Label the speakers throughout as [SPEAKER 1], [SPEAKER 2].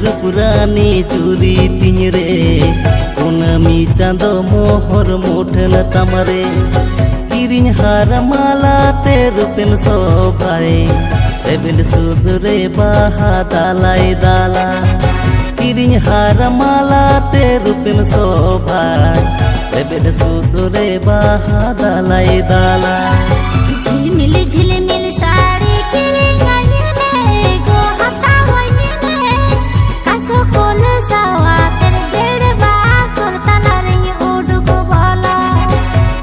[SPEAKER 1] रूपरानी चूरी तिंजरे कुनमी चांदो मोहर मुठन तमरे किरिन हार माला ते रूपेम सोभाए रेबेल सुदरे बाहा दालाई दाला किरिन हार माला ते रूपेम सोभाए रेबेल सुदरे बाहा दालाई दाला
[SPEAKER 2] झिलमिल झिलमिल साड़ी किरिन गाने गो हता होइने कासो कोल सावा तेरे बेड़ बा कोल तनारे उडुको बोला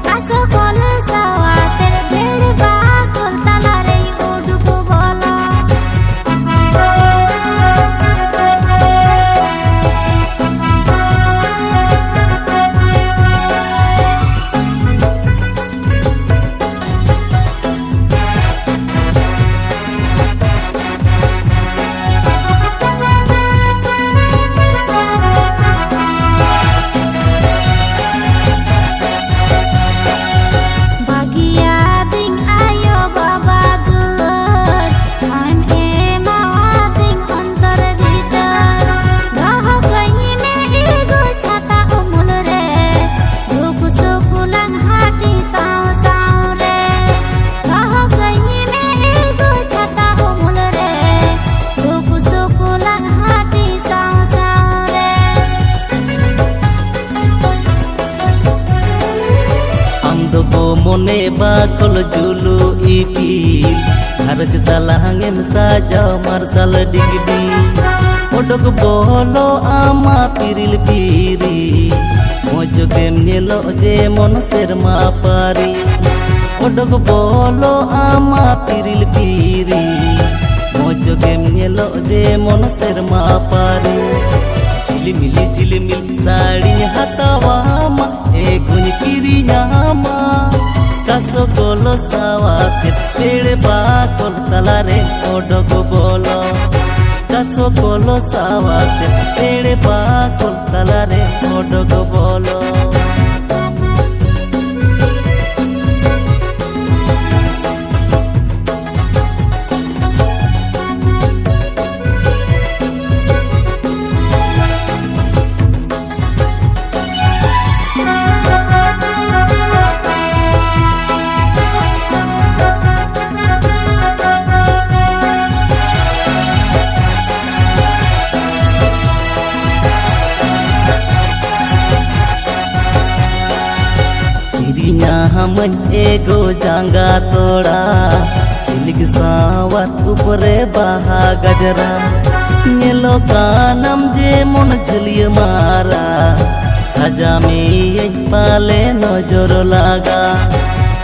[SPEAKER 2] कासो कोल सावा तेरे बेड़ बा कोल तनारे उडुको बोला
[SPEAKER 1] मोने बाकल जुलू इपिल घरज दालांगेम साजाव मार्शल डिगडी ओडक बोलो आमा पिरिल पिरी मजगेम नेलो जे मन सेरमा पारी ओडक बोलो आमा पिरिल पिरी मजगेम नेलो जे मन सेरमा पारी झिलमिल साड़ी हतावामा एगुन किरी नामा कासो कोलो सावा तेरे बाकोल तलारे ओडक बोलो कासो कोलो सावा तेरे बाकोल तलारे ओडक बोलो हमन एगो जांगा तोड़ा सिलिक सावत ऊपरे बहा गजरा नेलो कानम जे मन झलिय मारा सजा में पाले नजर लागा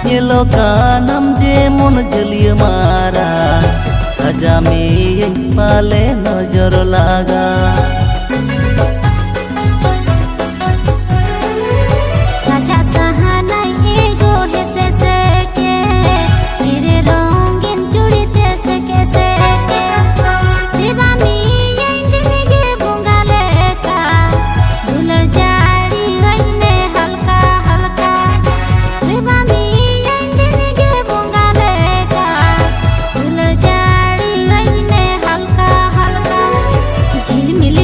[SPEAKER 1] नेलो कानम जे मन झलिय मारा सजा में पाले नजर लागा
[SPEAKER 2] झिलमिल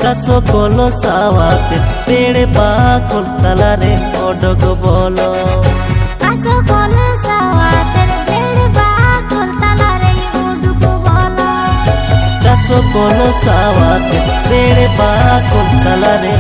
[SPEAKER 1] কাছো কলো সাওয়াতে পেড়ে বাকল তালারে ওডগ বলো
[SPEAKER 2] কাছো কলে সাওয়াতের বেড়ে বাকল তালারে উডুকু বলো
[SPEAKER 1] কাছো কলো সাওয়াতে পেড়ে বাকল তালারে